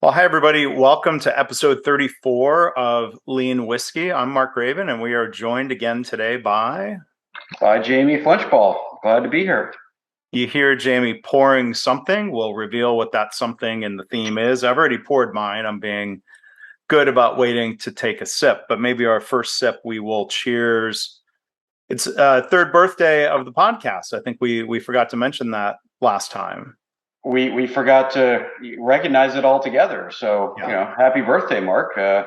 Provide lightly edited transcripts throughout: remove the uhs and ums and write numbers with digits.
Well, hi, everybody. Welcome to episode 34 of Lean Whiskey. I'm Mark Graban, and we are joined again today by... Jamie Flinchbaugh. Glad to be here. You hear Jamie pouring something. We'll reveal what that something in the theme is. I've already poured mine. I'm being good about waiting to take a sip, but maybe our first sip, we will cheers. It's third birthday of the podcast. I think we forgot to mention that last time. We forgot to recognize it all together. So, happy birthday, Mark. I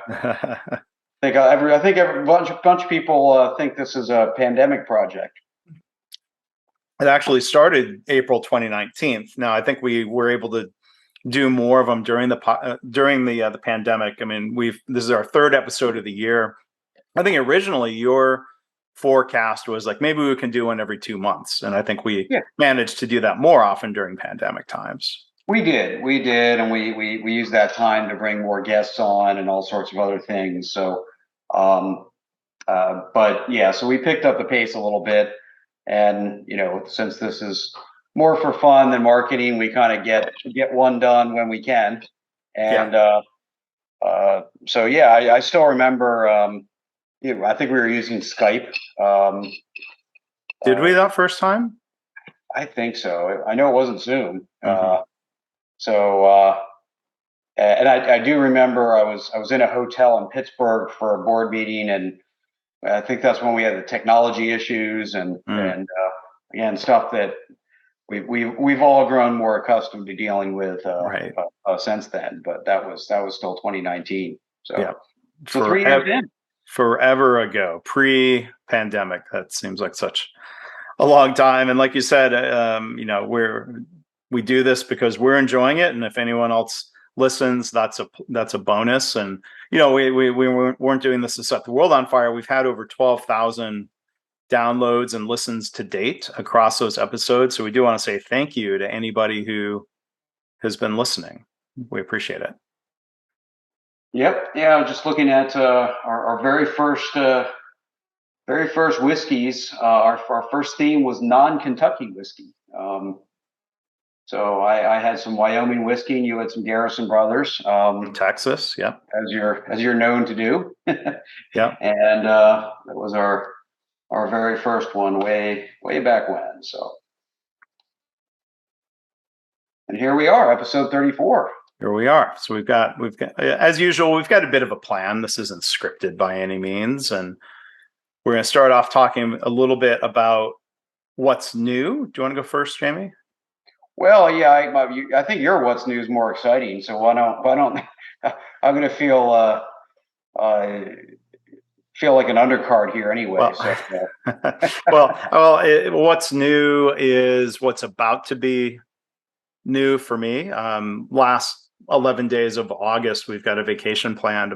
think every bunch of people think this is a pandemic project. It actually started April 2019. Now, I think we were able to do more of them during the pandemic. I mean, this is our third episode of the year. I think originally your forecast was like maybe we can do one every 2 months, and I think we managed to do that more often during pandemic times. We did, and we used that time to bring more guests on and all sorts of other things. So, so we picked up the pace a little bit, and since this is more for fun than marketing, we kind of get one done when we can, and I still remember. I think we were using Skype. Did we that first time? I think so. I know it wasn't Zoom. Mm-hmm. And I do remember I was in a hotel in Pittsburgh for a board meeting, and I think that's when we had the technology issues and stuff that we've all grown more accustomed to dealing with since then. But that was still 2019. So, so 3 years in. Forever ago, pre-pandemic. That seems like such a long time. And like you said, we do this because we're enjoying it, and if anyone else listens, that's a bonus. And we weren't doing this to set the world on fire. We've had over 12,000 downloads and listens to date across those episodes. So we do want to say thank you to anybody who has been listening. We appreciate it. Yep. Yeah. Just looking at our very first whiskeys. Our first theme was non-Kentucky whiskey. So I had some Wyoming whiskey, and you had some Garrison Brothers. Texas. Yeah. As you're known to do. Yeah. And that was our very first one way back when. So. And here we are, episode 34. Here we are. So we've got, as usual, we've got a bit of a plan. This isn't scripted by any means. And we're going to start off talking a little bit about what's new. Do you want to go first, Jamie? Well, yeah, I think your what's new is more exciting. So why don't I'm going to feel like an undercard here anyway. What's new is what's about to be new for me. Last 11 days of August, we've got a vacation planned.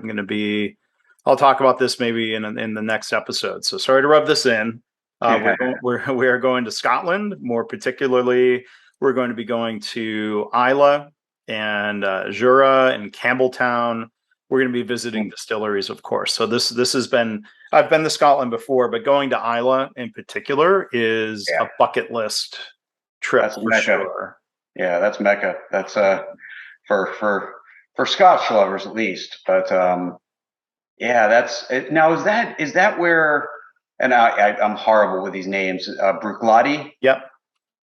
I'll talk about this maybe in the next episode. So sorry to rub this in. We are going to Scotland. More particularly, we're going to be going to Islay and Jura and Campbelltown. We're going to be visiting distilleries, of course. So this has been, I've been to Scotland before, but going to Islay in particular is a bucket list trip. That's for Mecca. Sure. Yeah, that's Mecca. That's for Scotch lovers at least. But that's it. Now is that where? And I'm horrible with these names. Bruichladdich. Yep.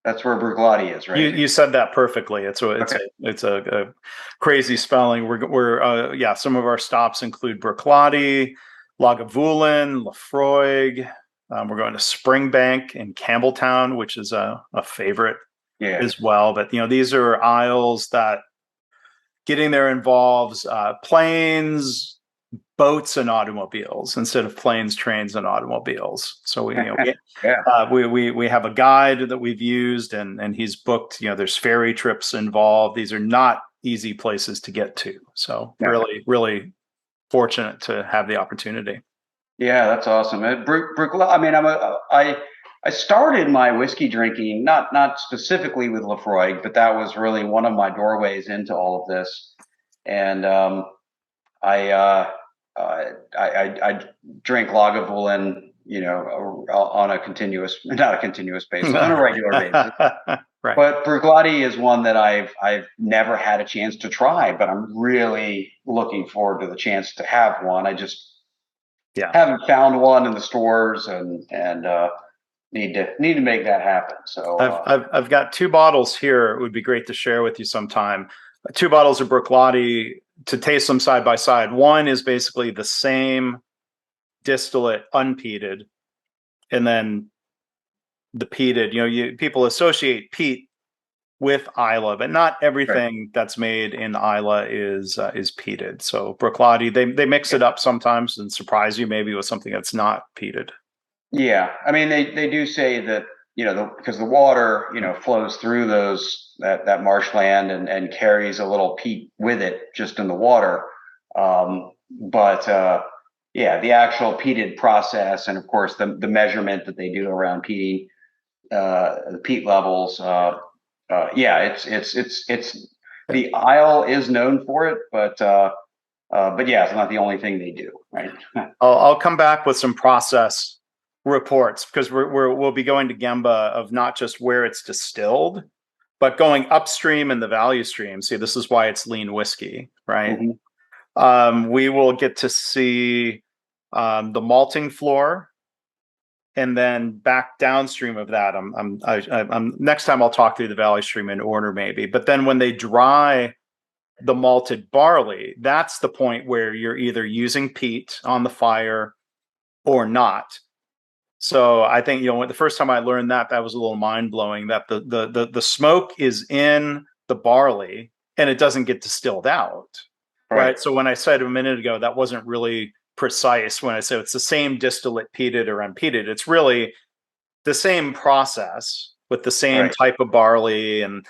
That's where Bruichladdich is, right? You said that perfectly. It's a crazy spelling. We're some of our stops include Bruichladdich, Lagavulin, Laphroaig. We're going to Springbank in Campbelltown, which is a favorite as well. But these are isles that getting there involves planes, boats, and automobiles instead of planes, trains, and automobiles. So we have a guide that we've used, and he's booked. There's ferry trips involved. These are not easy places to get to. So really, really fortunate to have the opportunity. Yeah, that's awesome. I started my whiskey drinking not specifically with Laphroaig, but that was really one of my doorways into all of this. And I drink Lagavulin, on a continuous, not a continuous basis, on a regular basis. Right. But Bruichladdich is one that I've never had a chance to try, but I'm really looking forward to the chance to have one. I just haven't found one in the stores, and need to make that happen. So I've got 2 bottles here. It would be great to share with you sometime. 2 bottles of Bruichladdich to taste them side by side. One is basically the same distillate unpeated, and then the peated. People associate peat with Islay, but not everything that's made in Islay is peated. So Bruichladdich, they mix it up sometimes and surprise you maybe with something that's not peated. Yeah, I mean they do say that because the water flows through that marshland and carries a little peat with it just in the water, but yeah, the actual peated process, and of course the measurement that they do around peating, the peat levels. Yeah, it's the Isle is known for it, but yeah, it's not the only thing they do, right? I'll come back with some process reports because we'll be going to Gemba of not just where it's distilled, but going upstream in the value stream. See, this is why it's lean whiskey, right? We will get to see the malting floor, and then back downstream of that. I'm next time I'll talk through the value stream in order, maybe. But then when they dry the malted barley, that's the point where you're either using peat on the fire or not. So I think the first time I learned that was a little mind blowing. That the smoke is in the barley and it doesn't get distilled out, right? So when I said a minute ago that wasn't really precise when I said it's the same distillate, peated or unpeated. It's really the same process with the same type of barley, and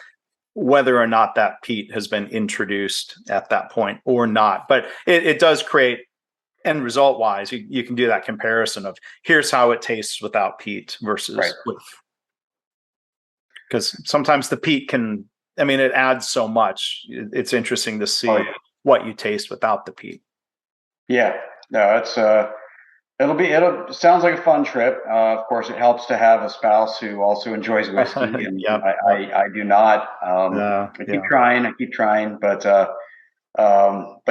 whether or not that peat has been introduced at that point or not. But it does create, end result wise, you can do that comparison of here's how it tastes without peat versus with. Because sometimes the peat it adds so much. It's interesting to see what you taste without the peat. Yeah, no, it's it'll sounds like a fun trip. Of course, it helps to have a spouse who also enjoys whiskey, and I do not. I keep trying, but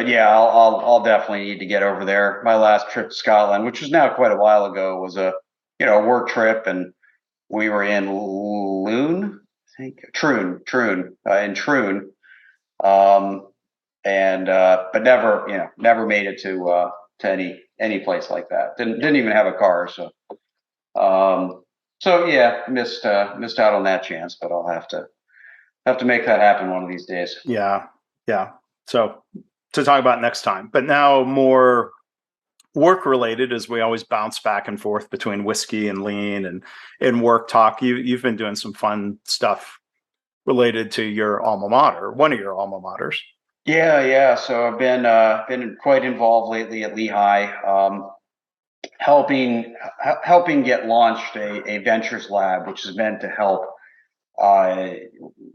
yeah, I'll definitely need to get over there. My last trip to Scotland, which was now quite a while ago, was a work trip, and we were in Loon, I think Troon, in Troon, and but never made it to any place like that. Didn't even have a car, so yeah, missed out on that chance, but I'll have to make that happen one of these days. Yeah. So to talk about next time, but now more work related, as we always bounce back and forth between whiskey and lean and work talk. You've been doing some fun stuff related to your alma mater, one of your alma maters. Yeah. So I've been quite involved lately at Lehigh, helping get launched a ventures lab, which is meant to help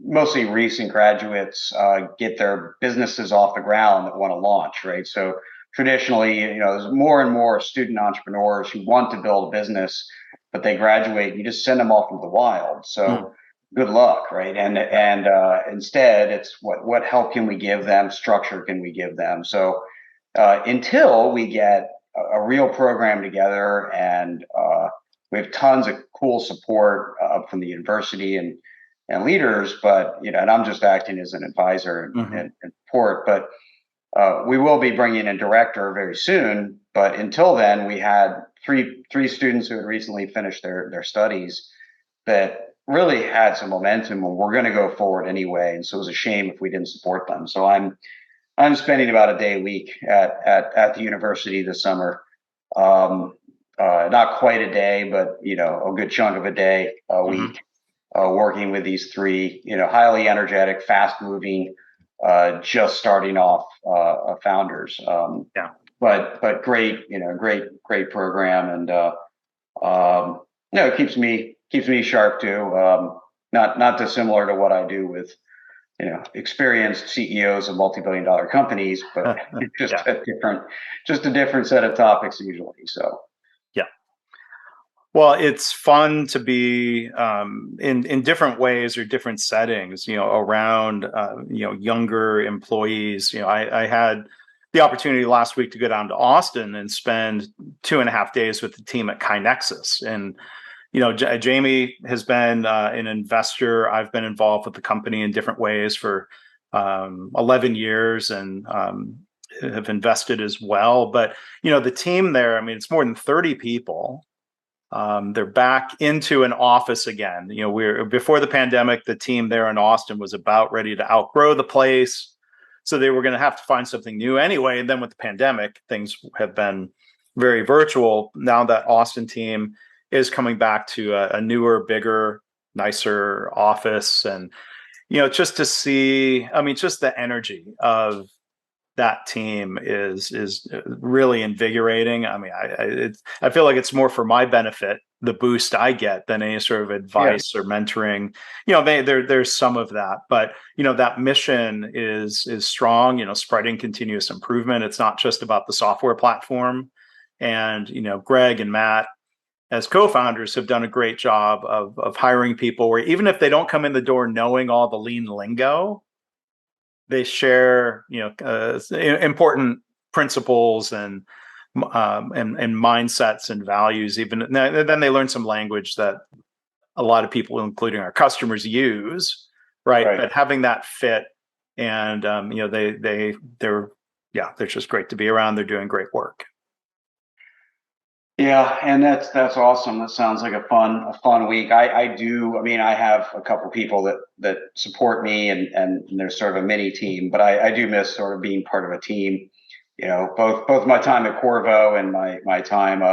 mostly recent graduates get their businesses off the ground that want to launch, right? So traditionally, there's more and more student entrepreneurs who want to build a business, but they graduate, you just send them off into the wild. So good luck, right? And instead, it's what help can we give them, structure can we give them? So until we get a real program together, and we have tons of cool support from the university and leaders, but and I'm just acting as an advisor and support. But we will be bringing in a director very soon. But until then, we had three students who had recently finished their studies that really had some momentum, and we're going to go forward anyway. And so it was a shame if we didn't support them. So I'm spending about a day a week at the university this summer. Not quite a day, but a good chunk of a day a week. Working with these three, highly energetic, fast-moving, just starting off founders. But great, great program, and it keeps me sharp too. Not dissimilar to what I do with experienced CEOs of multi-billion-dollar companies, but just a different set of topics usually. So. Well, it's fun to be in different ways or different settings, around younger employees. I had the opportunity last week to go down to Austin and spend 2.5 days with the team at KaiNexus. And Jamie has been an investor. I've been involved with the company in different ways for 11 years, and have invested as well. But the team there, I mean, it's more than 30 people. They're back into an office again. We're before the pandemic, the team there in Austin was about ready to outgrow the place, so they were going to have to find something new anyway. And then with the pandemic, things have been very virtual. Now that Austin team is coming back to a newer, bigger, nicer office, and just to see, I mean, just the energy of that team is really invigorating. I mean, I feel like it's more for my benefit, the boost I get, than any sort of advice or mentoring. There's some of that, but that mission is strong. Spreading continuous improvement. It's not just about the software platform, and Greg and Matt, as co-founders, have done a great job of hiring people where even if they don't come in the door knowing all the lean lingo, they share important principles and mindsets and values. Even then, they learn some language that a lot of people, including our customers, use. Right. But having that fit, and they're just great to be around. They're doing great work. Yeah, and that's awesome. That sounds like a fun week. I mean, I have a couple people that support me, and there's sort of a mini team, but I do miss sort of being part of a team. Both my time at Corvo and my time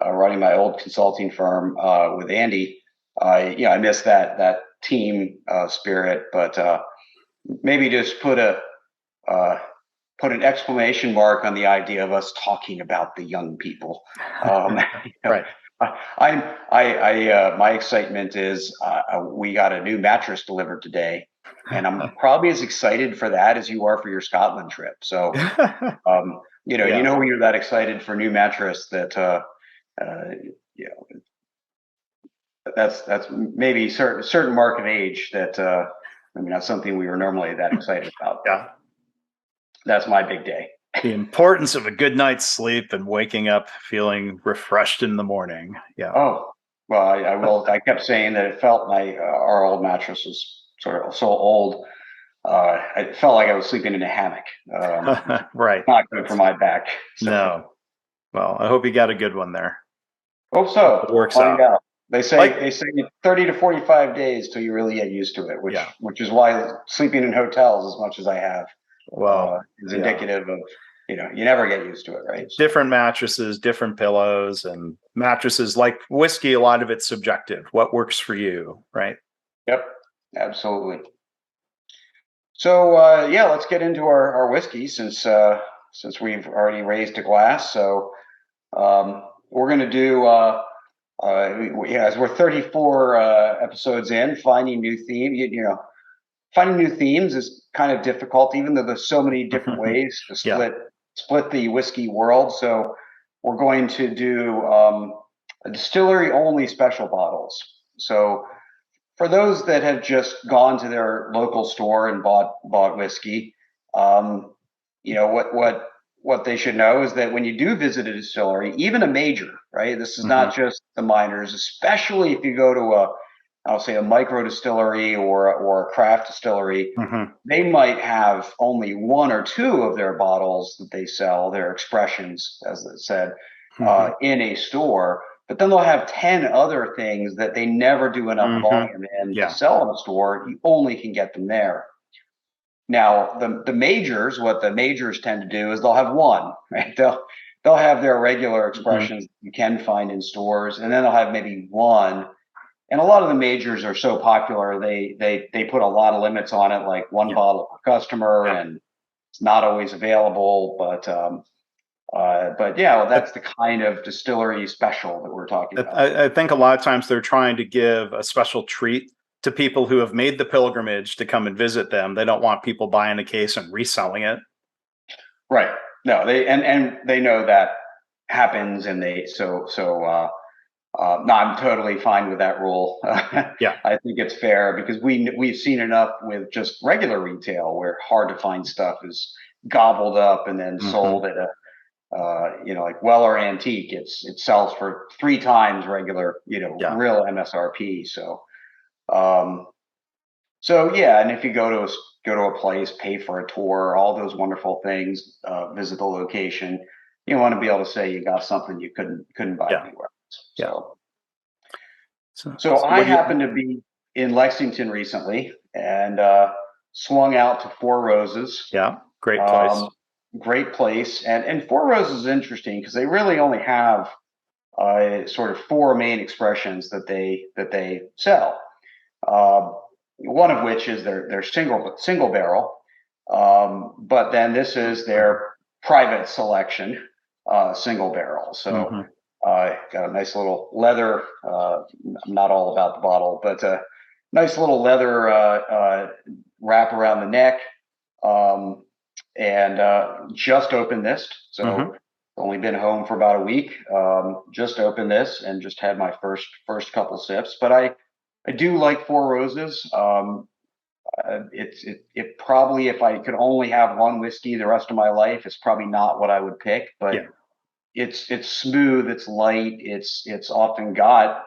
running my old consulting firm with Andy. I miss that team spirit, but maybe just put an exclamation mark on the idea of us talking about the young people. Right. My excitement is we got a new mattress delivered today, and I'm probably as excited for that as you are for your Scotland trip. So, when you're that excited for a new mattress, that that's maybe certain mark of age that that's something we were normally that excited about. Yeah. That's my big day. The importance of a good night's sleep and waking up feeling refreshed in the morning. Yeah. Oh, well, I kept saying that it felt our old mattress was sort of so old. It felt like I was sleeping in a hammock. Right. Not good for my back. So. No. Well, I hope you got a good one there. Hope so. It works out. They say 30 to 45 days till you really get used to it, which is why sleeping in hotels as much as I have. Is indicative of, you never get used to it, right? Different mattresses, different pillows, and mattresses, like whiskey, a lot of it's subjective. What works for you, right? Yep, absolutely. So, let's get into our whiskey since we've already raised a glass. So, we're going to do, as we're 34 episodes in, finding new themes, finding new themes is kind of difficult, even though there's so many different ways to split the whiskey world. So we're going to do a distillery only special bottles. So for those that have just gone to their local store and bought whiskey, what they should know is that when you do visit a distillery, even a major, right? This is not just the minors, especially if you go to a micro distillery or a craft distillery, they might have only one or two of their bottles that they sell, their expressions, as it said, in a store. But then they'll have 10 other things that they never do enough volume in to sell in a store. You only can get them there. Now, the majors, what the majors tend to do is they'll have one, right? They'll have their regular expressions you can find in stores, and then they'll have maybe one. And a lot of the majors are so popular, they put a lot of limits on it, like one bottle per customer, and it's not always available. But that's the kind of distillery special that we're talking about. I think a lot of times they're trying to give a special treat to people who have made the pilgrimage to come and visit them. They don't want people buying a case and reselling it. Right. No, they know that happens, and No, I'm totally fine with that rule. Yeah. I think it's fair because we've seen enough with just regular retail where hard to find stuff is gobbled up and then Hmm. sold at a like Weller Antique. It sells for 3 times regular Yeah. real MSRP. Um, so yeah, and if you go to a place, pay for a tour, all those wonderful things, visit the location, you want to be able to say you got something you couldn't buy Yeah. anywhere else. Yeah. So. So, So so I what do you? happened to be in Lexington recently and swung out to Four Roses. Yeah. Great place. Um, Great place, and Four Roses is interesting because they really only have sort of four main expressions that they sell. Uh, One of which is their single barrel, but then this is their private selection single barrel. So Hmm. got a nice little leather. I'm not all about the bottle, but nice little leather wrap around the neck. Um, and just opened this, Hmm. so only been home for about a week. Just opened this and just had my first couple sips. But I do like Four Roses. It probably, if I could only have one whiskey the rest of my life, it's probably not what I would pick. But Yeah. it's smooth, it's light, it's often got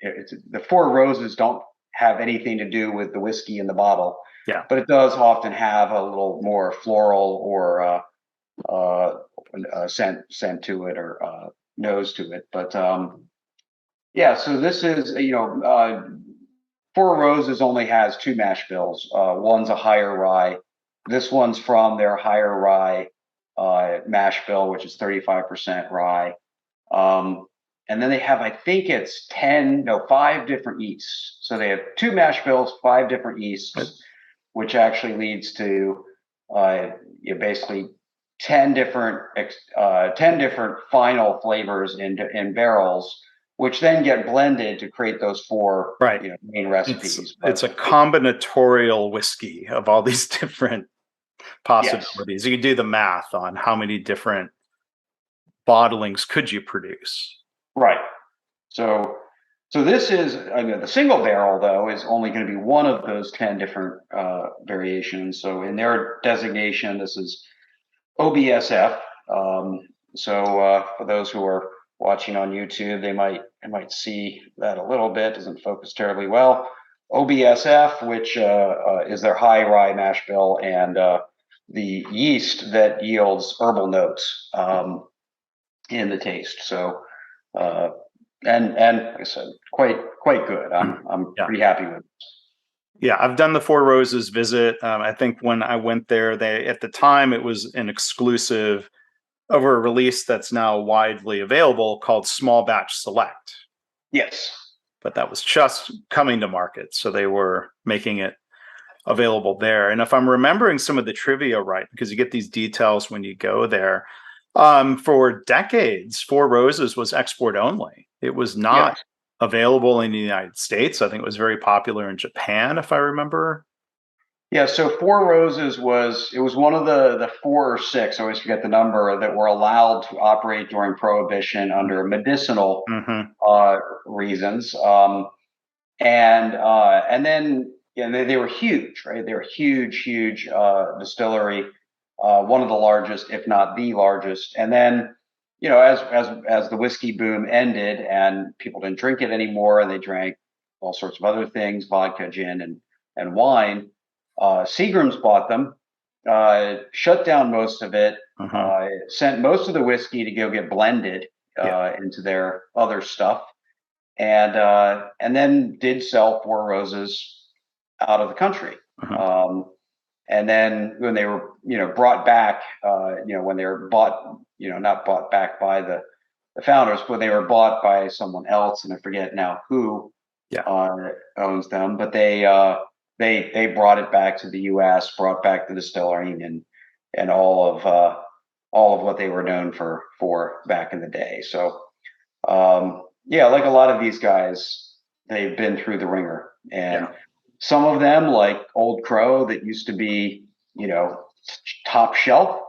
the Four Roses don't have anything to do with the whiskey in the bottle, Yeah. but it does often have a little more floral or scent to it or nose to it. But yeah, so this is Four Roses only has two mash bills. One's a higher rye. This one's from their higher rye mash bill, which is 35% rye. Um, and then they have, I think it's 10, no, 5 different yeasts. So they have two mash bills, 5 different Good. yeasts, which actually leads to basically 10 different final flavors in barrels, which then get blended to create those four Right. main It's recipes. it's But a combinatorial whiskey of all these different yes, possibilities. You can do the math on how many different bottlings could you produce. right. So, so this is, I mean, the single barrel though is only going to be one of those 10 different variations. So in their designation, this is OBSF. Um, for those who are watching on YouTube, they might see that a little bit. Doesn't focus terribly well. OBSF, which is their high rye mash bill, and the yeast that yields herbal notes in the taste. So. Uh, and like I said, quite good. I'm Yeah. pretty happy with it. Yeah, I've done the Four Roses visit. I think when I went there, they at the time it was an exclusive over a release that's now widely available called Small Batch Select, Yes. but that was just coming to market, so they were making it available there. And if I'm remembering some of the trivia right, because you get these details when you go there, for decades, Four Roses was export only. It was not Yes. available in the United States. I think it was very popular in Japan, if I remember. Yeah. So Four Roses was one of the four or six. I always forget the number that were allowed to operate during Prohibition under medicinal Mm-hmm. reasons. And then they were huge, right? They were huge distillery, one of the largest, if not the largest. And then, as the whiskey boom ended and people didn't drink it anymore, and they drank all sorts of other things, vodka, gin, and wine. Seagram's bought them, shut down most of it, Mm-hmm. sent most of the whiskey to go get blended Yeah. into their other stuff, and then did sell Four Roses out of the country. Mm-hmm. Um, and then when they were, brought back, when they were bought, not bought back by the founders, but they were bought by someone else, and I forget now who Yeah. owns them, but they brought it back to the U.S., brought back the distillery, and all of what they were known for back in the day. So yeah, like a lot of these guys, they've been through the ringer, and Yeah. some of them, like Old Crow, that used to be, top shelf,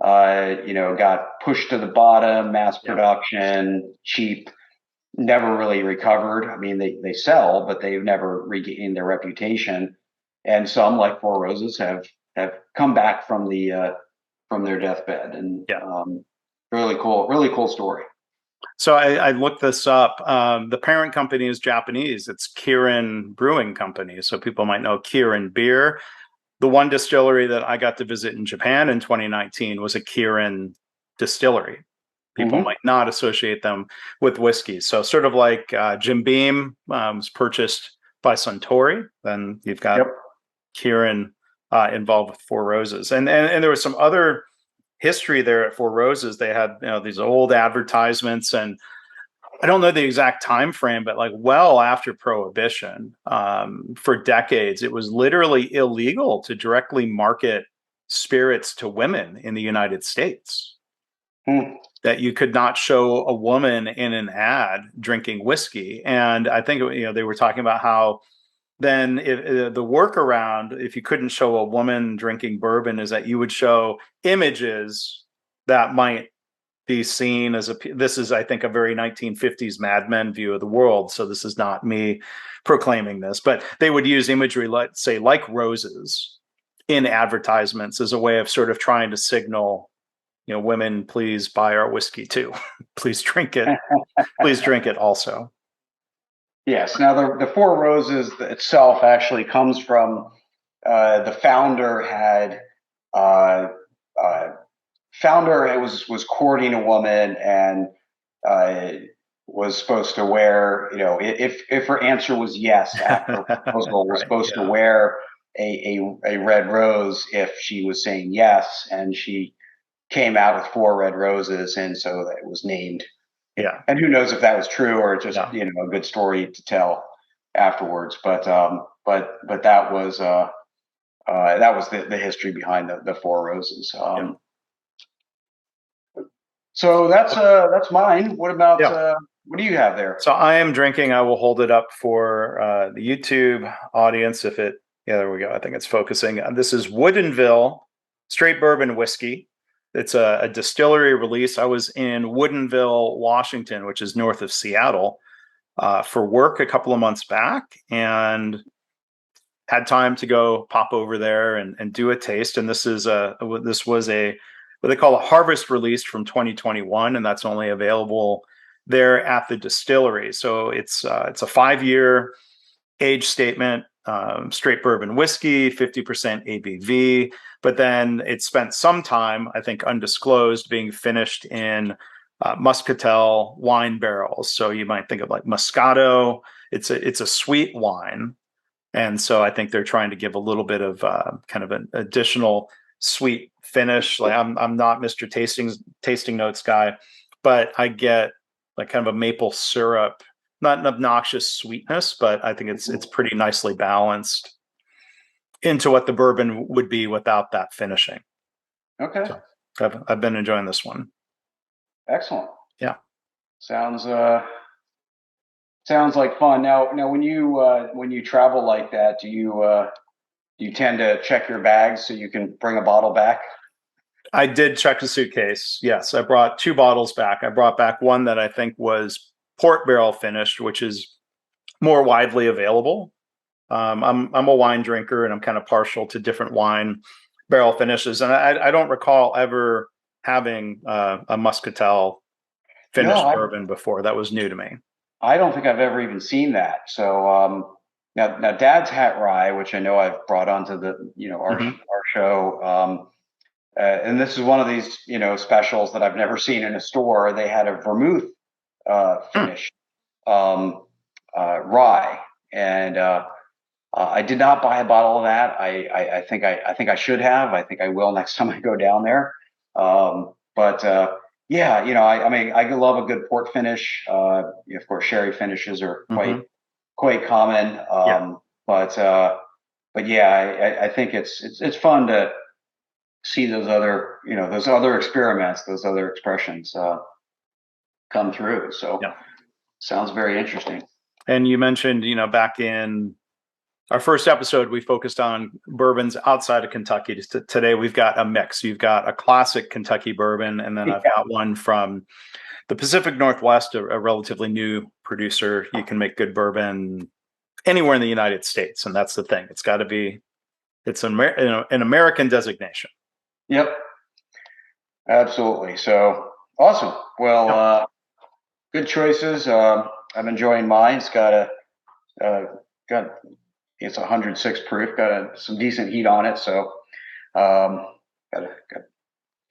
got pushed to the bottom, mass Yeah. production, cheap. never really recovered. I mean, they sell, but they've never regained their reputation. And some, like Four Roses, have come back from their deathbed, and Yeah. really cool story. So I looked this up. The parent company is Japanese. It's Kirin Brewing Company. So people might know Kirin Beer. The one distillery that I got to visit in Japan in 2019 was a Kirin distillery. People might not associate them with whiskey. So sort of like Jim Beam was purchased by Suntory. Then you've got Kirin involved with Four Roses. And there was some other history there at Four Roses. They had these old advertisements, and I don't know the exact time frame, but like well after Prohibition, for decades, it was literally illegal to directly market spirits to women in the United States. That you could not show a woman in an ad drinking whiskey. And I think they were talking about how then the workaround, if you couldn't show a woman drinking bourbon, is that you would show images that might be seen as this is, I think, a very 1950s Mad Men view of the world. So this is not me proclaiming this, but they would use imagery, let's say, like roses in advertisements as a way of sort of trying to signal, women, please buy our whiskey too. Please drink it. Please drink it also. Yes. Now the Four Roses itself actually comes from the founder had was courting a woman and was supposed to wear, if her answer was yes after proposal, was supposed to wear a red rose if she was saying yes, and she came out with 4 red roses, and so that it was named. Yeah. And who knows if that was true or just a good story to tell afterwards. But that was the history behind the Four Roses. So that's mine. What about what do you have there? So I am drinking. I will hold it up for the YouTube audience. There we go. I think it's focusing. This is Woodinville Straight Bourbon Whiskey. It's a distillery release. I was in Woodinville, Washington, which is north of Seattle, for work a couple of months back, and had time to go pop over there and do a taste. And this was a what they call a harvest release from 2021, and that's only available there at the distillery. So it's a 5-year age statement. Straight bourbon whiskey, 50% ABV, but then it spent some time, I think undisclosed, being finished in muscatel wine barrels. So you might think of like Moscato. It's a sweet wine, and so I think they're trying to give a little bit of kind of an additional sweet finish. Like I'm not Mr. tasting notes guy, but I get like kind of a maple syrup. Not an obnoxious sweetness, but I think it's pretty nicely balanced into what the bourbon would be without that finishing. Okay. So I've been enjoying this one. Excellent. Yeah. Sounds like fun. Now when you travel like that, do you tend to check your bags so you can bring a bottle back? I did check the suitcase. Yes, I brought 2 bottles back. I brought back one that I think was port barrel finished, which is more widely available. I'm a wine drinker, and I'm kind of partial to different wine barrel finishes, and I don't recall ever having a muscatel finished bourbon before. That was new to me. I don't think I've ever even seen that. So now Dad's Hat Rye, which I know I've brought onto the our show. And this is one of these specials that I've never seen in a store. They had a vermouth finish rye, and I did not buy a bottle of that. I think I should have. I think I will next time I go down there. Yeah, I mean, I love a good port finish. Of course, sherry finishes are quite common. But yeah, I think it's fun to see those other experiments, those other expressions come through. So sounds very interesting. And you mentioned, back in our first episode, we focused on bourbons outside of Kentucky. Today, we've got a mix. You've got a classic Kentucky bourbon, and then I've got one from the Pacific Northwest, a relatively new producer. You can make good bourbon anywhere in the United States, and that's the thing. It's got to be. It's an American designation. Yep, absolutely. So awesome. Well, good choices. I'm enjoying mine. It's got it's 106 proof. Got some decent heat on it. So got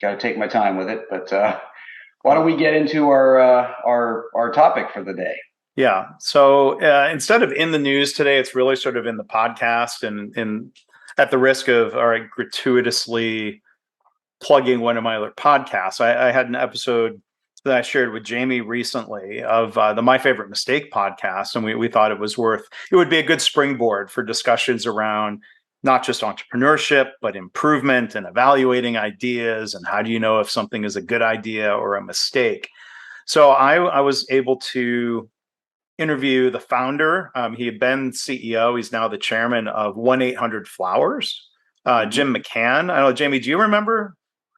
to take my time with it. But why don't we get into our topic for the day? Yeah. So instead of in the news today, it's really sort of in the podcast, and at the risk of gratuitously plugging one of my other podcasts, I had an episode that I shared with Jamie recently of the My Favorite Mistake podcast, and we thought it would be a good springboard for discussions around not just entrepreneurship, but improvement and evaluating ideas, and how do you know if something is a good idea or a mistake. So I was able to interview the founder. He had been CEO. He's now the chairman of 1-800-Flowers, Jim McCann. I know, Jamie, do you remember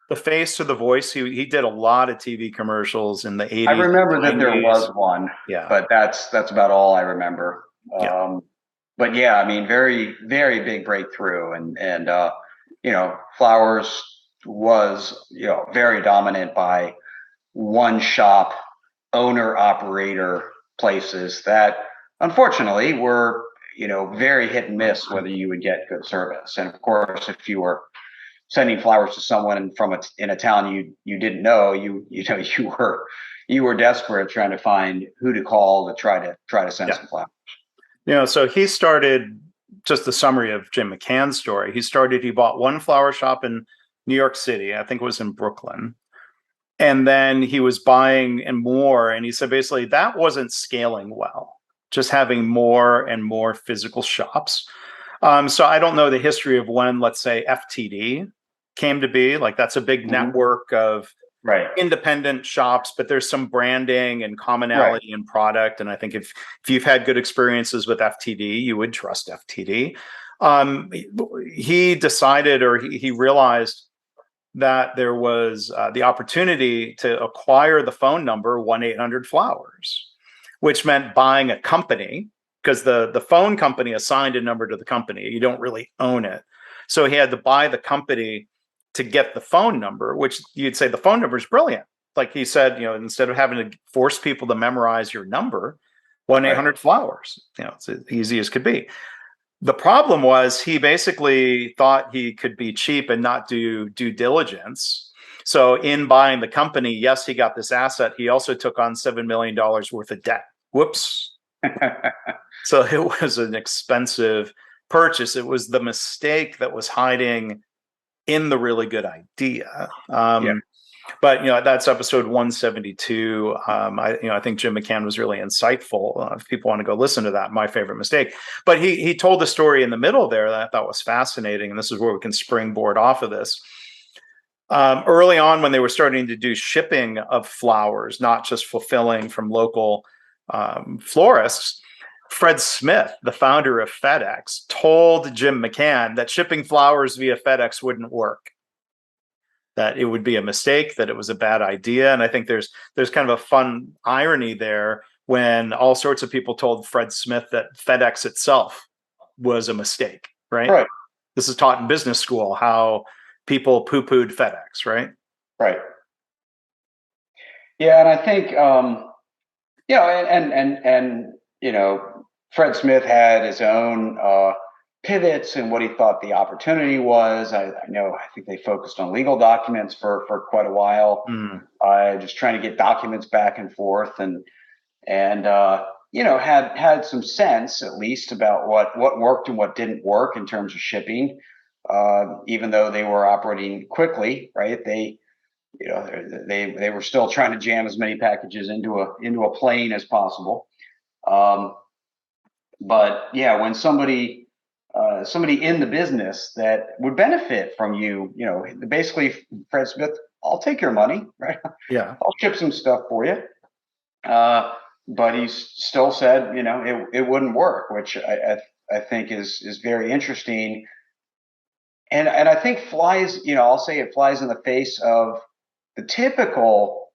the face or the voice? He did a lot of TV commercials in the 80s. I remember that there was one, but that's about all I remember. But yeah, I mean, very, very big breakthrough. And Flowers was, very dominant by one shop owner operator places that unfortunately were, very hit and miss whether you would get good service. And of course, if you were sending flowers to someone in a town you didn't know, you were desperate trying to find who to call to try to send some flowers. So he started, just the summary of Jim McCann's story. He bought one flower shop in New York City. I think it was in Brooklyn. And then he was buying and more. And he said, basically, that wasn't scaling well, just having more and more physical shops. So I don't know the history of when, let's say, FTD came to be. Like, that's a big network of independent shops, but there's some branding and commonality in product. And I think if you've had good experiences with FTD, you would trust FTD. He decided, or he realized that there was the opportunity to acquire the phone number 1-800-Flowers, which meant buying a company, because the phone company assigned a number to the company. You don't really own it. So he had to buy the company to get the phone number, which you'd say the phone number is brilliant. Like he said, instead of having to force people to memorize your number, 1-800-Flowers, it's as easy as could be. The problem was he basically thought he could be cheap and not do due diligence. So in buying the company, yes, he got this asset. He also took on $7 million worth of debt. Whoops. So it was an expensive purchase. It was the mistake that was hiding in the really good idea. But that's episode 172. I think Jim McCann was really insightful. If people want to go listen to that, My Favorite Mistake. But he told the story in the middle there that I thought was fascinating, and this is where we can springboard off of this. Early on, when they were starting to do shipping of flowers, not just fulfilling from local florists, Fred Smith, the founder of FedEx, told Jim McCann that shipping flowers via FedEx wouldn't work, that it would be a mistake, that it was a bad idea. And I think there's kind of a fun irony there when all sorts of people told Fred Smith that FedEx itself was a mistake, right? This is taught in business school, how people poo-pooed FedEx, right? Right. Yeah, and I think Fred Smith had his own pivots and what he thought the opportunity was. I think they focused on legal documents for quite a while, just trying to get documents back and forth, and had some sense at least about what worked and what didn't work in terms of shipping. Even though they were operating quickly, right? They were still trying to jam as many packages into a plane as possible. But yeah, when somebody in the business that would benefit from basically Fred Smith, I'll take your money, right? Yeah, I'll ship some stuff for you. But he still said, it wouldn't work, which I think is very interesting. And I think flies, I'll say it flies in the face of the typical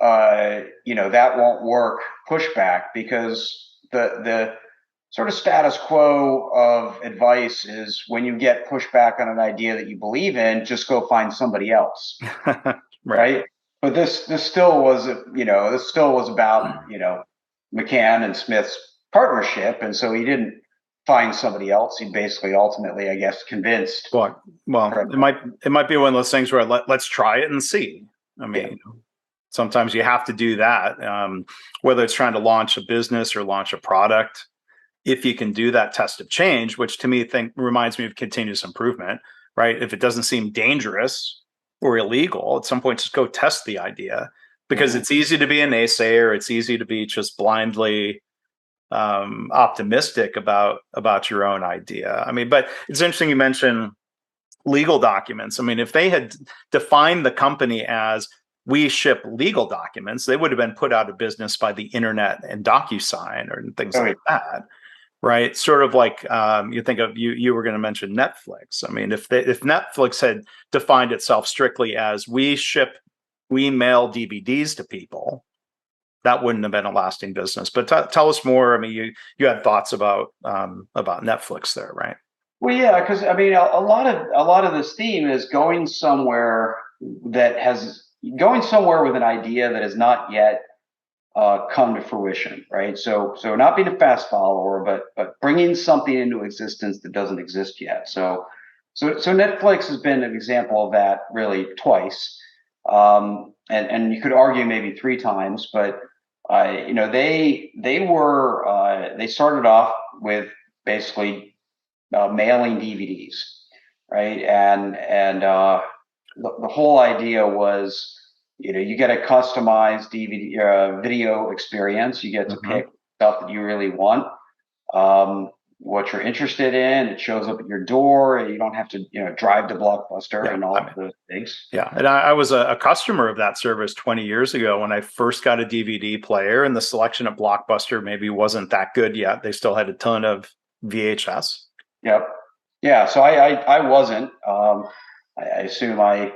that won't work pushback, because the sort of status quo of advice is, when you get pushback on an idea that you believe in, just go find somebody else, right? But this still was, about, McCann and Smith's partnership, and so he didn't find somebody else. He basically ultimately, I guess, convinced. Well, it might be one of those things where let's try it and see. I mean, sometimes you have to do that, whether it's trying to launch a business or launch a product. If you can do that test of change, which to me reminds me of continuous improvement, right? If it doesn't seem dangerous or illegal, at some point, just go test the idea, because it's easy to be a naysayer. It's easy to be just blindly optimistic about your own idea. I mean, but it's interesting you mentioned legal documents. I mean, if they had defined the company as we ship legal documents, they would have been put out of business by the internet and DocuSign or things like that, right? Sort of like you think of you were going to mention Netflix. I mean, if Netflix had defined itself strictly as we mail DVDs to people, that wouldn't have been a lasting business. But tell us more. I mean, you had thoughts about Netflix there, right? Well, yeah, because I mean, a lot of this theme is going somewhere with an idea that has not yet come to fruition, right? So not being a fast follower, but bringing something into existence that doesn't exist yet. So Netflix has been an example of that, really, twice, and you could argue maybe three times, but they started off with basically mailing DVDs, right? And the whole idea was, you get a customized DVD video experience. You get to pick stuff that you really want, what you're interested in. It shows up at your door, and you don't have to drive to Blockbuster and all of those things. Yeah, and I was a customer of that service 20 years ago when I first got a DVD player, and the selection at Blockbuster maybe wasn't that good yet. They still had a ton of VHS. Yep. Yeah. So I wasn't. I assume I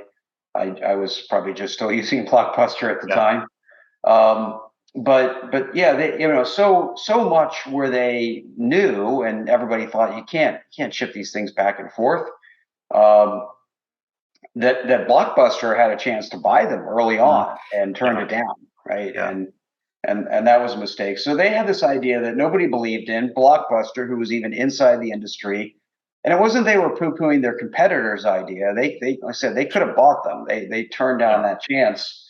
was probably just still using Blockbuster at the time. But yeah, they, so much where they knew, and everybody thought you can't ship these things back and forth. That Blockbuster had a chance to buy them early on and turned it down, right? Yeah. And that was a mistake. So they had this idea that nobody believed in, Blockbuster, who was even inside the industry. And it wasn't they were poo-pooing their competitors' idea. They like I said, they could have bought them. They turned down that chance,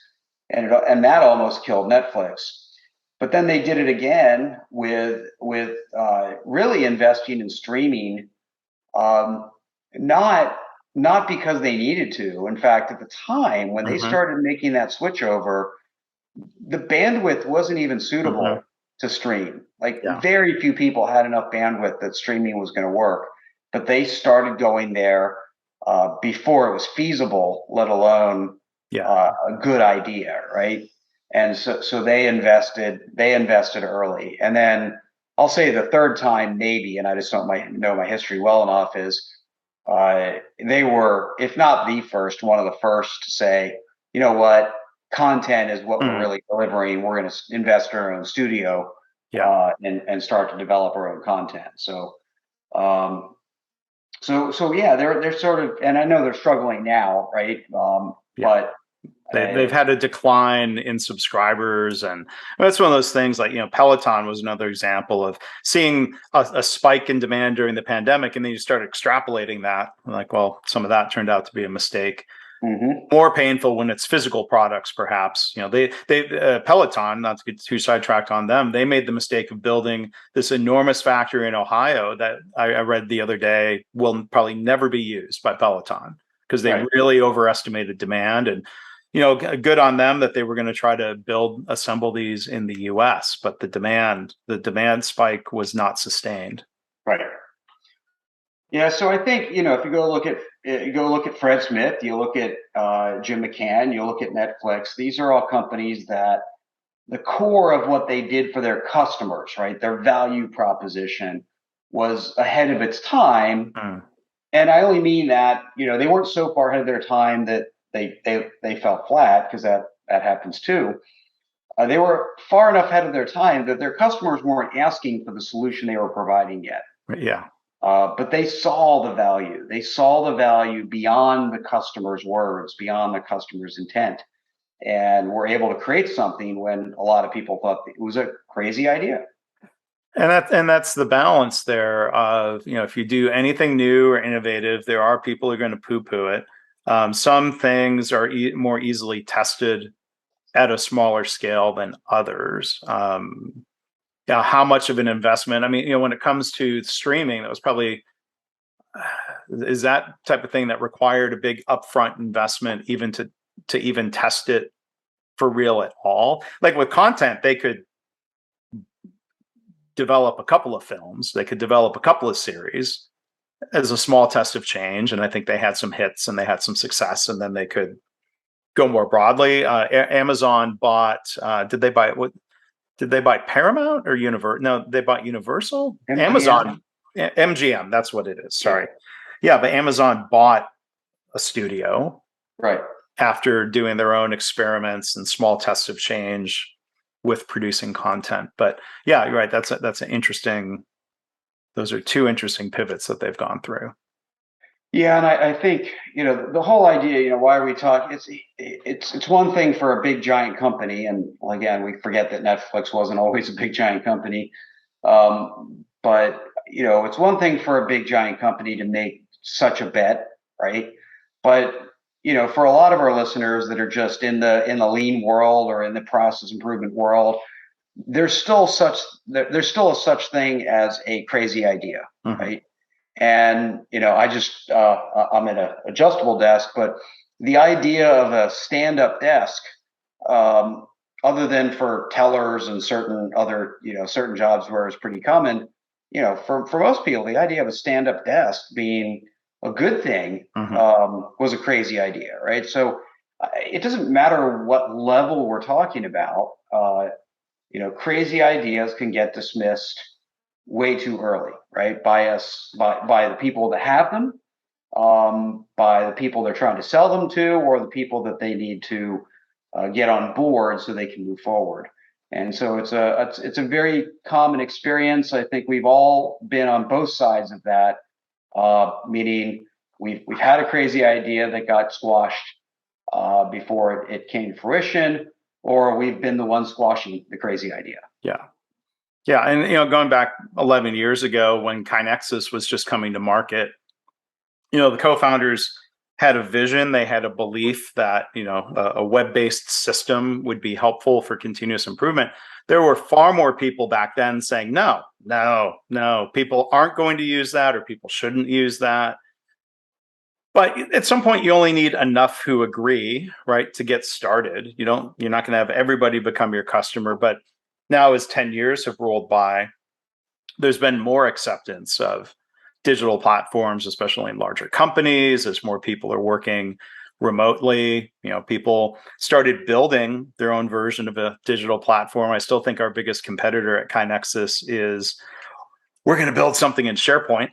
and that almost killed Netflix. But then they did it again with really investing in streaming, not because they needed to. In fact, at the time when they started making that switch over, the bandwidth wasn't even suitable to stream. Like very few people had enough bandwidth that streaming was going to work. But they started going there before it was feasible, let alone a good idea, right? And so they invested early. And then I'll say the third time maybe, and I just don't know my history well enough, is they were, if not the first, one of the first to say, you know what, content is what we're really delivering. We're going to invest in our own studio and start to develop our own content. So yeah, they're sort of, and I know they're struggling now, right? But they've had a decline in subscribers, and that's one of those things. Like Peloton was another example of seeing a spike in demand during the pandemic, and then you start extrapolating that. Like, well, some of that turned out to be a mistake. More painful when it's physical products, perhaps. They Peloton, not to get too sidetracked on them, they made the mistake of building this enormous factory in Ohio that I read the other day will probably never be used by Peloton, because they really overestimated demand. And good on them that they were going to try to assemble these in the U.S., but the demand spike was not sustained. Right. Yeah, so I think if you go look at Fred Smith, you look at Jim McCann, you look at Netflix. These are all companies that the core of what they did for their customers, right, their value proposition, was ahead of its time. And I only mean that they weren't so far ahead of their time that they fell flat, because that happens too. they were far enough ahead of their time that their customers weren't asking for the solution they were providing yet. Yeah. But they saw the value. They saw the value beyond the customer's words, beyond the customer's intent, and were able to create something when a lot of people thought it was a crazy idea. And that's the balance there of, if you do anything new or innovative, there are people who are going to poo-poo it. Some things are more easily tested at a smaller scale than others. How much of an investment? I mean, when it comes to streaming, that was probably is that type of thing that required a big upfront investment even to even test it for real at all. Like with content, they could develop a couple of films, they could develop a couple of series as a small test of change, and I think they had some hits and they had some success, and then they could go more broadly. Amazon bought. Did they buy what? Did they buy Paramount or Universal? No, they bought Universal. MGM? Amazon, MGM. That's what it is. Sorry. Yeah, but Amazon bought a studio, right, after doing their own experiments and small tests of change with producing content. But yeah, you're right. That's an interesting. Those are two interesting pivots that they've gone through. Yeah, and I think the whole idea. Why are we talking? It's one thing for a big giant company, and again, we forget that Netflix wasn't always a big giant company. But it's one thing for a big giant company to make such a bet, right? But for a lot of our listeners that are just in the lean world or in the process improvement world, there's still a such thing as a crazy idea, right? And I'm at an adjustable desk, but the idea of a stand-up desk, other than for tellers and certain other certain jobs where it's pretty common, for most people, the idea of a stand-up desk being a good thing was a crazy idea, right? So it doesn't matter what level we're talking about. Crazy ideas can get dismissed way too early, right? By the people that have them, by the people they're trying to sell them to, or the people that they need to get on board so they can move forward. And so it's a very common experience. I think we've all been on both sides of that, meaning we've had a crazy idea that got squashed before it came to fruition, or we've been the one squashing the crazy idea. Yeah. Yeah. And, going back 11 years ago when KaiNexus was just coming to market, the co-founders had a vision. They had a belief that, a web-based system would be helpful for continuous improvement. There were far more people back then saying, no, people aren't going to use that, or people shouldn't use that. But at some point, you only need enough who agree, right, to get started. You're not going to have everybody become your customer. But now, as 10 years have rolled by, there's been more acceptance of digital platforms, especially in larger companies, as more people are working remotely. People started building their own version of a digital platform. I still think our biggest competitor at KaiNexus is, we're going to build something in SharePoint.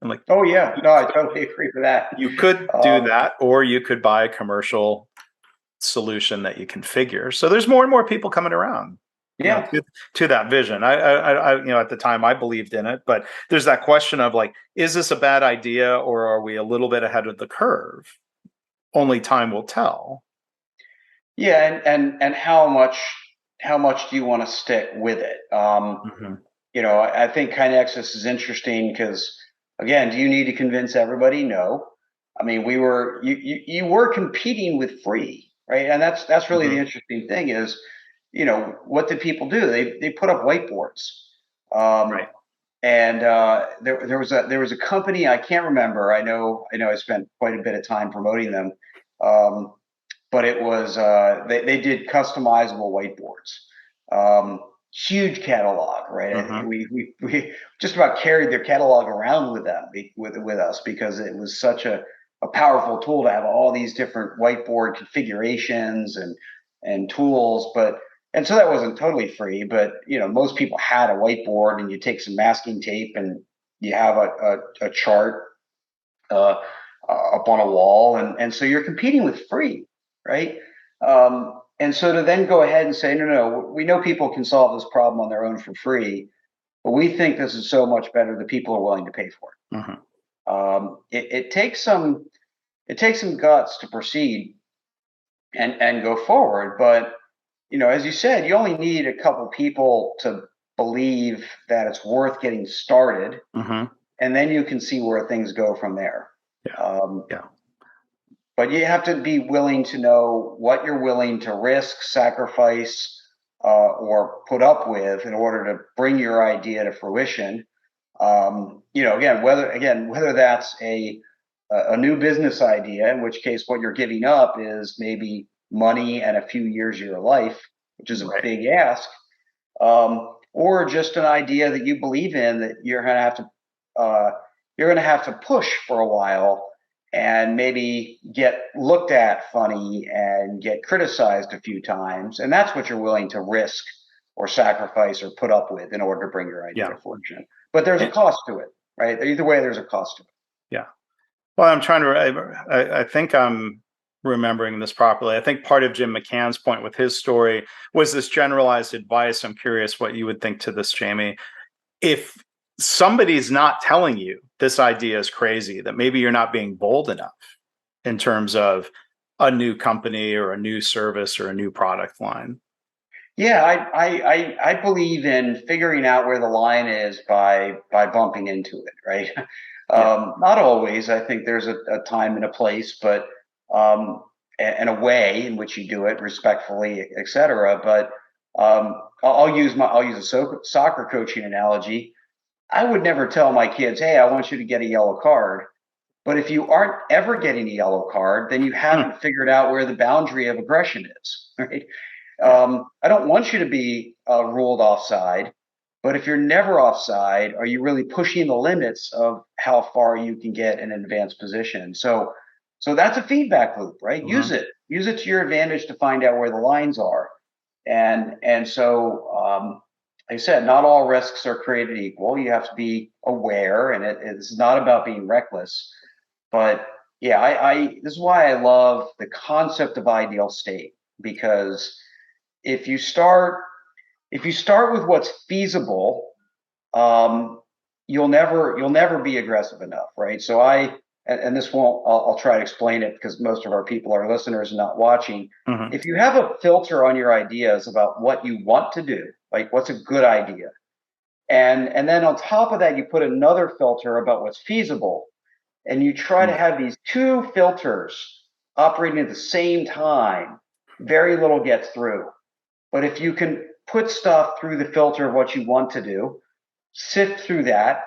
I'm like, oh yeah, no, I totally agree with that. You could do that, or you could buy a commercial solution that you configure. So there's more and more people coming around. Yeah. To that vision. I at the time I believed in it, but there's that question of like, is this a bad idea, or are we a little bit ahead of the curve? Only time will tell. Yeah, and how much do you want to stick with it? I think KaiNexus is interesting because, again, do you need to convince everybody? No. I mean, you were competing with free, right? And that's really the interesting thing is, what did people do? They put up whiteboards. Right. And there was a company, I can't remember. I know I spent quite a bit of time promoting them. But it was they did customizable whiteboards. Huge catalog, right? We just about carried their catalog around with us because it was such a powerful tool to have all these different whiteboard configurations and tools. And so that wasn't totally free, but most people had a whiteboard, and you take some masking tape and you have a chart up on a wall, and so you're competing with free, right? And so to then go ahead and say, no, no, we know people can solve this problem on their own for free, but we think this is so much better that people are willing to pay for it. Mm-hmm. It takes some guts to proceed and go forward. But as you said, you only need a couple people to believe that it's worth getting started, Mm-hmm. and then you can see where things go from there. Yeah. Yeah. But you have to be willing to know what you're willing to risk, sacrifice, or put up with in order to bring your idea to fruition. Again, whether that's a new business idea, in which case what you're giving up is maybe money and a few years of your life, which is a big ask, or just an idea that you believe in that you're going to have to push for a while and maybe get looked at funny and get criticized a few times, and that's what you're willing to risk or sacrifice or put up with in order to bring your idea to fruition. But there's a cost to it, right? Either way, there's a cost to it. Yeah. Well, I'm trying to. I think I'm remembering this properly. I think part of Jim McCann's point with his story was this generalized advice. I'm curious what you would think to this, Jamie. If somebody's not telling you this idea is crazy, that maybe you're not being bold enough in terms of a new company or a new service or a new product line. Yeah, I believe in figuring out where the line is by bumping into it, right? Not always. I think there's a time and a place, but and a way in which you do it respectfully, etc. But I'll use a soccer coaching analogy. I would never tell my kids, "Hey, I want you to get a yellow card." But if you aren't ever getting a yellow card, then you haven't figured out where the boundary of aggression is, right? I don't want you to be ruled offside, but if you're never offside, are you really pushing the limits of how far you can get in an advanced position? So that's a feedback loop, right? Mm-hmm. Use it to your advantage to find out where the lines are. And so, like I said, not all risks are created equal. You have to be aware, and it's not about being reckless. But yeah, this is why I love the concept of ideal state, because if you start with what's feasible, you'll never be aggressive enough, right? So and this won't, I'll try to explain it because most of our people are listeners and not watching. Mm-hmm. If you have a filter on your ideas about what you want to do, like what's a good idea, and then on top of that you put another filter about what's feasible, and you try to have these two filters operating at the same time, very little gets through. But if you can put stuff through the filter of what you want to do, sift through that,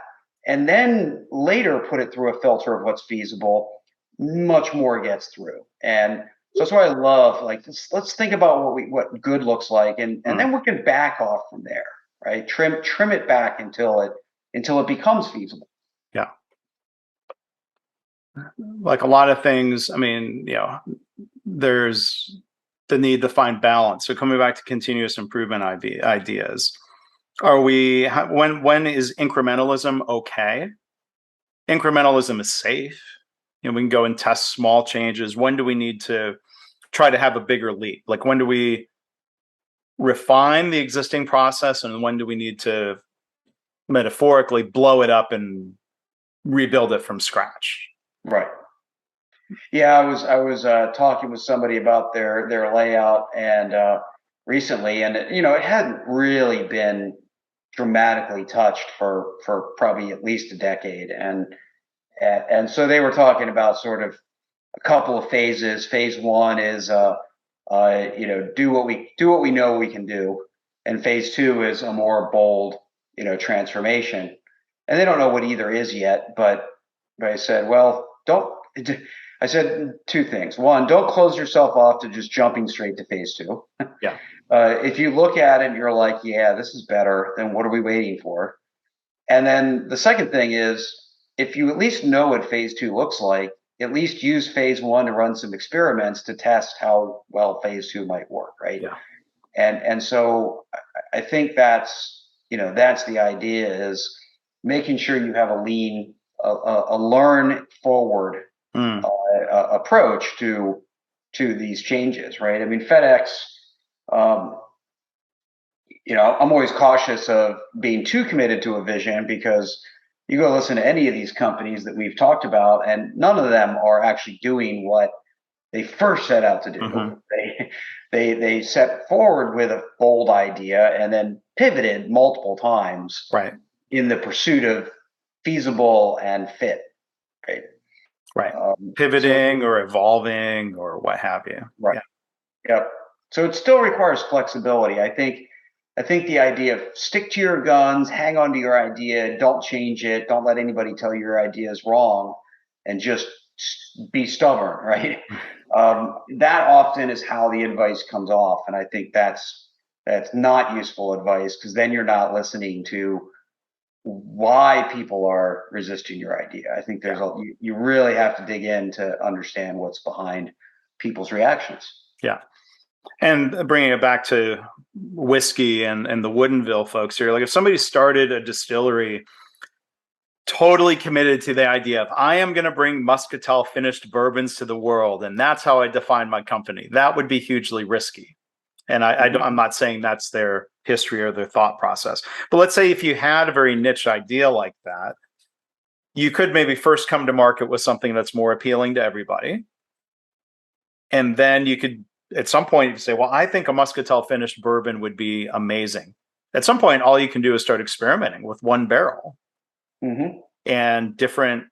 and then later put it through a filter of what's feasible, much more gets through. And so that's why I love, like, let's think about what good looks like, and then we can back off from there, right? Trim it back until it becomes feasible. Yeah. Like a lot of things, I mean, there's the need to find balance. So coming back to continuous improvement ideas, when is incrementalism okay? Incrementalism is safe. We can go and test small changes. When do we need to try to have a bigger leap? Like when do we refine the existing process, and when do we need to metaphorically blow it up and rebuild it from scratch? Right. Yeah, I was talking with somebody about their layout and recently, and it hadn't really been dramatically touched for probably at least a decade, and so they were talking about sort of a couple of phases. Phase one is do what we know we can do, and phase two is a more bold transformation, and they don't know what either is yet. But I said, well, don't. I said two things. One, don't close yourself off to just jumping straight to phase two. Yeah. If you look at it and you're like, yeah, this is better, then what are we waiting for? And then the second thing is, if you at least know what phase two looks like, at least use phase one to run some experiments to test how well phase two might work, right? Yeah. And so I think that's the idea, is making sure you have a learn forward approach to to these changes, right? I mean, FedEx, I'm always cautious of being too committed to a vision, because you go listen to any of these companies that we've talked about, and none of them are actually doing what they first set out to do. Mm-hmm. They set forward with a bold idea and then pivoted multiple times Right. in the pursuit of feasible and fit. Right. Right. Pivoting or evolving or what have you. Right. Yeah. Yep. So it still requires flexibility. I think the idea of stick to your guns, hang on to your idea, don't change it, don't let anybody tell you your idea is wrong, and just be stubborn, right? That often is how the advice comes off, and I think that's not useful advice, because then you're not listening to why people are resisting your idea. I think you really have to dig in to understand what's behind people's reactions. Yeah. And bringing it back to whiskey and the Woodinville folks here, like if somebody started a distillery totally committed to the idea of I am going to bring muscatel finished bourbons to the world, and that's how I define my company, that would be hugely risky. And I'm not saying that's their history or their thought process. But let's say if you had a very niche idea like that, you could maybe first come to market with something that's more appealing to everybody. And then you could, at some point, you say, well, I think a muscatel finished bourbon would be amazing. At some point, all you can do is start experimenting with one barrel and different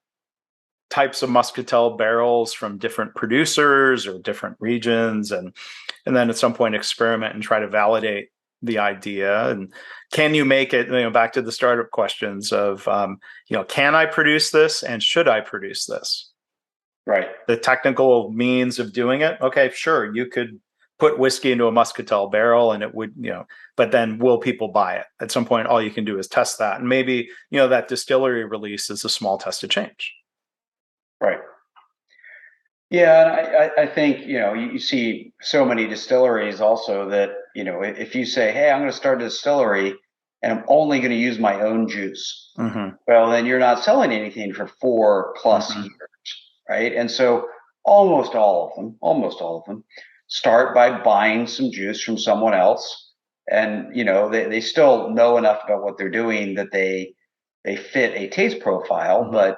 types of muscatel barrels from different producers or different regions. And then at some point, experiment and try to validate the idea. And can you make it, back to the startup questions of, can I produce this and should I produce this? Right. The technical means of doing it. Okay, sure. You could put whiskey into a muscatel barrel and it would, but then will people buy it? At some point, all you can do is test that. And maybe, that distillery release is a small test of change. Right. Yeah. And I think, you see so many distilleries also that, if you say, hey, I'm going to start a distillery and I'm only going to use my own juice, well, then you're not selling anything for 4+ years. Right. And so almost all of them start by buying some juice from someone else. And, they still know enough about what they're doing that they fit a taste profile, but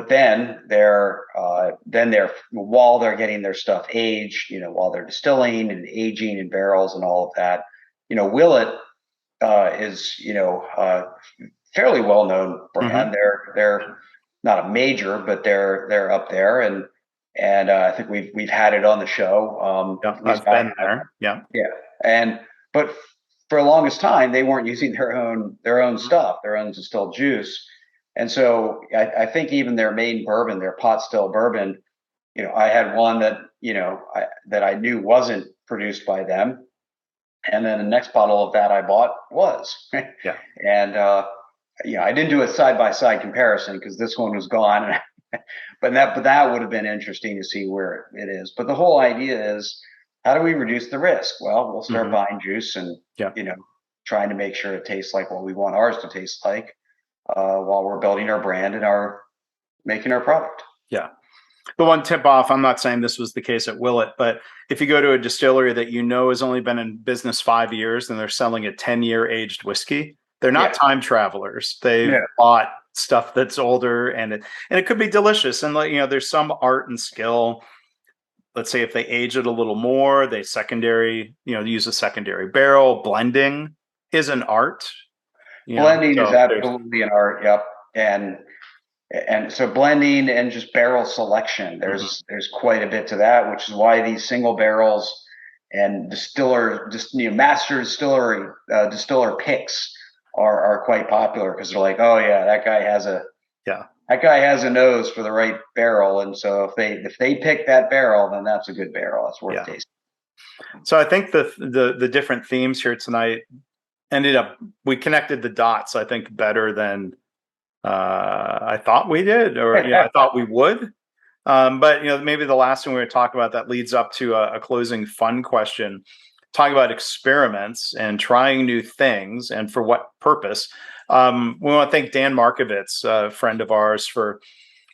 then they're while they're getting their stuff aged, while they're distilling and aging in barrels and all of that, Willet is, fairly well-known brand. They're not a major, but they're up there, and I think we've had it on the show. I've been there. Yeah. But for the longest time, they weren't using their own stuff, their own distilled juice, and so I think even their main bourbon, their pot still bourbon, I had one that that I knew wasn't produced by them, and then the next bottle of that I bought was. Yeah. And I didn't do a side-by-side comparison because this one was gone, but that would have been interesting to see where it is. But the whole idea is, how do we reduce the risk? Well, we'll start buying juice and trying to make sure it tastes like what we want ours to taste like, while we're building our brand and making our product. Yeah. The one tip off, I'm not saying this was the case at Willet, but if you go to a distillery that has only been in business 5 years and they're selling a 10-year aged whiskey, they're not time travelers. They've bought stuff that's older, and it could be delicious. And there's some art and skill. Let's say if they age it a little more, they use a secondary barrel. Blending is an art. Blending is absolutely an art. Yep. And so blending and just barrel selection, there's quite a bit to that, which is why these single barrels and master distiller picks are quite popular, because they're like, oh yeah, that guy has a nose for the right barrel, and so if they pick that barrel, then that's a good barrel. That's worth tasting. So I think the different themes here tonight we connected the dots, I think, better than I thought we did, or I thought we would. But maybe the last thing we're going to talk about that leads up to a closing fun question. Talking about experiments and trying new things, and for what purpose. We want to thank Dan Markovitz, a friend of ours, for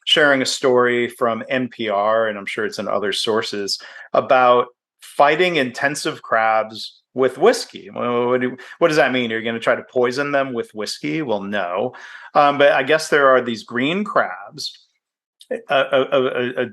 sharing a story from NPR, and I'm sure it's in other sources, about fighting intensive crabs with whiskey. Well, what does that mean? Are you going to try to poison them with whiskey? Well, no. But I guess there are these green crabs, a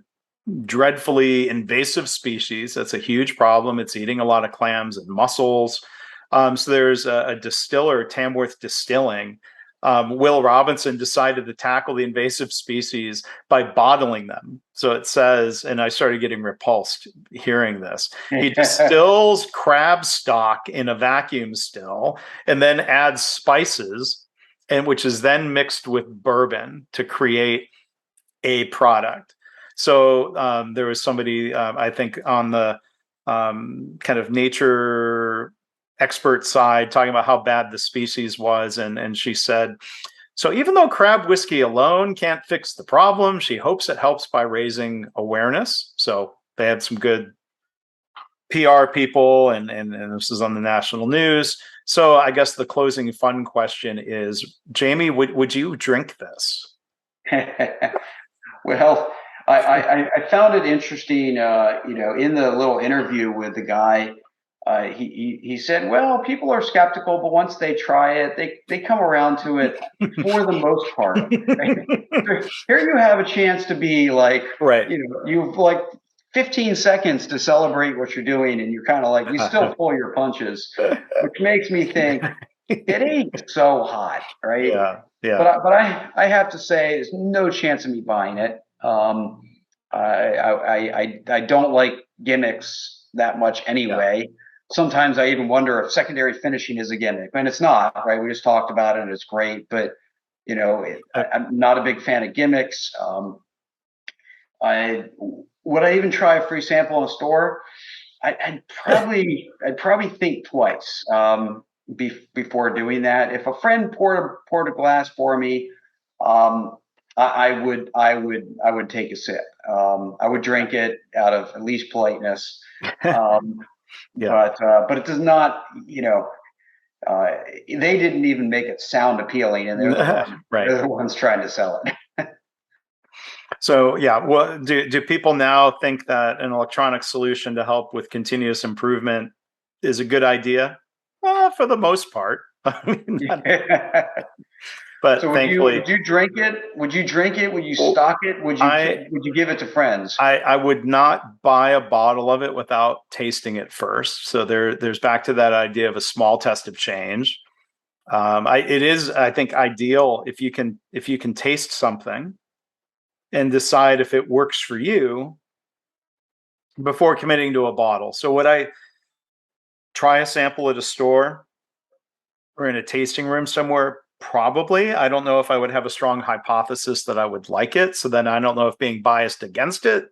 dreadfully invasive species. That's a huge problem. It's eating a lot of clams and mussels. So there's a distiller, Tamworth Distilling. Will Robinson decided to tackle the invasive species by bottling them. So it says, and I started getting repulsed hearing this. He distills crab stock in a vacuum still and then adds spices, and which is then mixed with bourbon to create a product. So there was somebody, I think, on the kind of nature expert side talking about how bad the species was. And she said, so even though crab whiskey alone can't fix the problem, she hopes it helps by raising awareness. So they had some good PR people, and this is on the national news. So I guess the closing fun question is, Jamie, would you drink this? Well, I found it interesting, in the little interview with the guy, he said, well, people are skeptical, but once they try it, they come around to it for the most part. Right? Here you have a chance to be like, right. You've like 15 seconds to celebrate what you're doing, and you're kind of like, you still pull your punches, which makes me think it ain't so hot, right? Yeah. But I have to say, there's no chance of me buying it. I don't like gimmicks that much anyway. Yeah. Sometimes I even wonder if secondary finishing is a gimmick, and it's not, right? We just talked about it, and it's great, but I'm not a big fan of gimmicks. Would I even try a free sample in a store? I'd probably think twice before doing that. If a friend poured a glass for me, I would take a sip. I would drink it out of at least politeness. Yeah. But it does not, they didn't even make it sound appealing, and they're the ones trying to sell it. So yeah, well, do people now think that an electronic solution to help with continuous improvement is a good idea? For the most part. But so thankfully, would you drink it? Would you drink it? Would you stock it? Would you give it to friends? I would not buy a bottle of it without tasting it first. So there's back to that idea of a small test of change. It is, I think, ideal if you can taste something and decide if it works for you before committing to a bottle. So would I try a sample at a store or in a tasting room somewhere? Probably. I don't know if I would have a strong hypothesis that I would like it. So then I don't know if being biased against it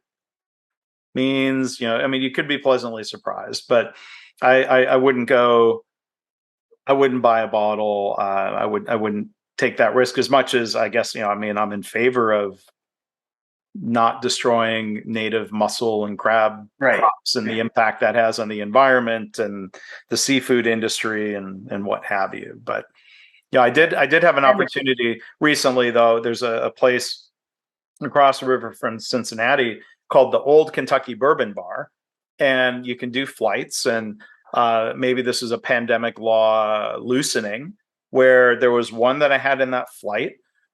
means, you could be pleasantly surprised, but I wouldn't buy a bottle. I wouldn't take that risk as much as, I guess, I'm in favor of not destroying native mussel and crab crops and the impact that has on the environment and the seafood industry and what have you. But yeah, I did have an opportunity recently, though. There's a place across the river from Cincinnati called the Old Kentucky Bourbon Bar, and you can do flights. And maybe this is a pandemic law loosening, where there was one that I had in that flight.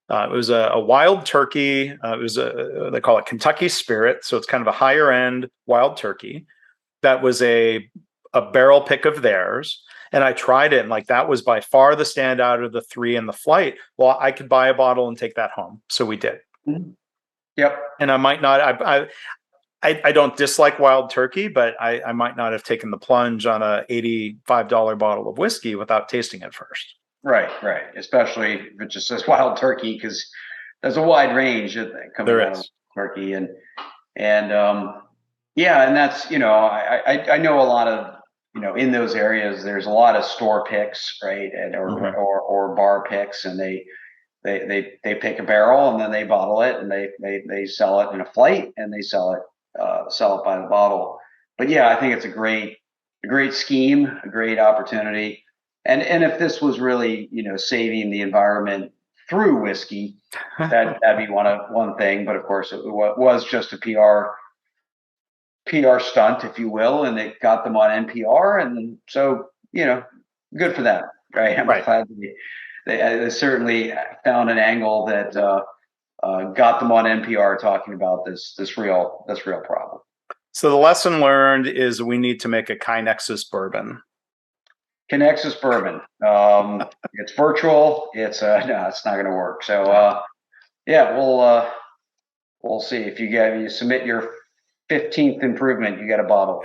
It was a wild turkey. It was they call it Kentucky Spirit, so it's kind of a higher end wild turkey. That was a barrel pick of theirs. And I tried it, and that was by far the standout of the three in the flight. Well, I could buy a bottle and take that home, so we did. Mm-hmm. Yep. And I might not. I don't dislike wild turkey, but I might not have taken the plunge on a $85 bottle of whiskey without tasting it first. Right. Especially if it just says wild turkey, because there's a wide range coming out of turkey, and that's I know a lot of. In those areas, there's a lot of store picks, right, or bar picks, and they pick a barrel and then they bottle it and they sell it in a flight and they sell it by the bottle. But yeah, I think it's a great scheme, a great opportunity, and if this was really saving the environment through whiskey. That'd be one thing. But of course, it was just a PR stunt, if you will, and it got them on NPR, and so good for them, right? I'm glad they certainly found an angle that got them on NPR talking about this real problem. So the lesson learned is we need to make a Kinexus bourbon. Kinexus bourbon. It's virtual. It's no, it's not going to work. So we'll see. If you submit your 15th improvement, you get a bottle.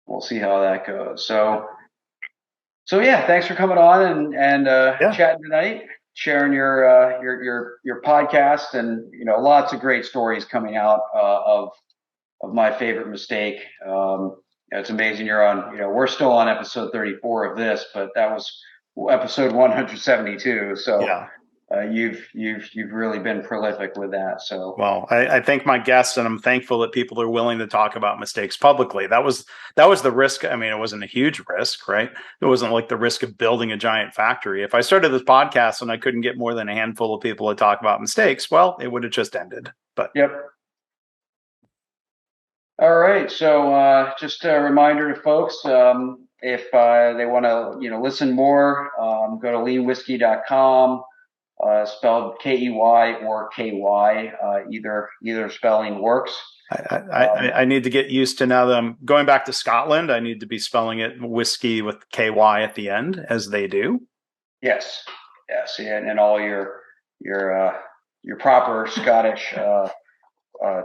We'll see how that goes. So yeah, thanks for coming on and chatting tonight, sharing your podcast, and lots of great stories coming out of my favorite mistake. It's amazing you're on. We're still on episode 34 of this, but that was episode 172. So yeah. You've really been prolific with that. So well, I thank my guests, and I'm thankful that people are willing to talk about mistakes publicly. That was the risk. I mean, it wasn't a huge risk, right? It wasn't like the risk of building a giant factory. If I started this podcast and I couldn't get more than a handful of people to talk about mistakes, well, it would have just ended. But yep. All right. So just a reminder to folks, if they want to listen more, go to leanwhiskey.com. Spelled Key or KY, either spelling works. I need to get used to, now that I'm going back to Scotland, I need to be spelling it whiskey with KY at the end, as they do. Yes, and all your proper Scottish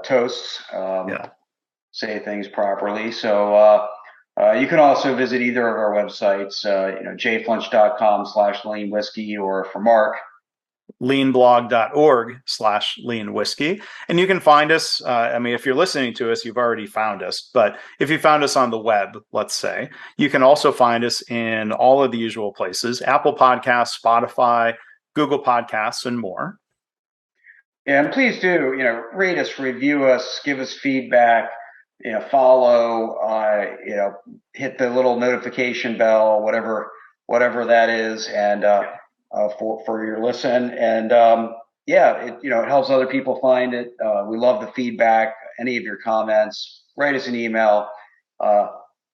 toasts say things properly. So you can also visit either of our websites, jflinch.com/leanwhiskey, or for Mark, leanblog.org/leanwhiskey. And you can find us. If you're listening to us, you've already found us. But if you found us on the web, let's say, you can also find us in all of the usual places: Apple Podcasts, Spotify, Google Podcasts, and more. And please do, rate us, review us, give us feedback, follow, hit the little notification bell, whatever that is, and for your listen, and it helps other people find it. We love the feedback. Any of your comments, write us an email.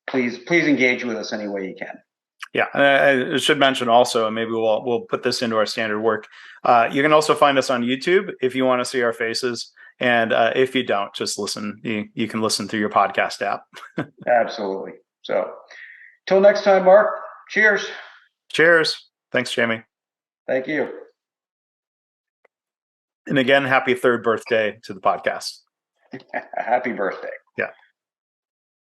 Please engage with us any way you can. Yeah, I should mention also, and maybe we'll put this into our standard work. You can also find us on YouTube if you want to see our faces, and if you don't, just listen. You can listen through your podcast app. Absolutely. So, till next time, Mark. Cheers. Cheers. Thanks, Jamie. Thank you. And again, happy 3rd birthday to the podcast. Happy birthday.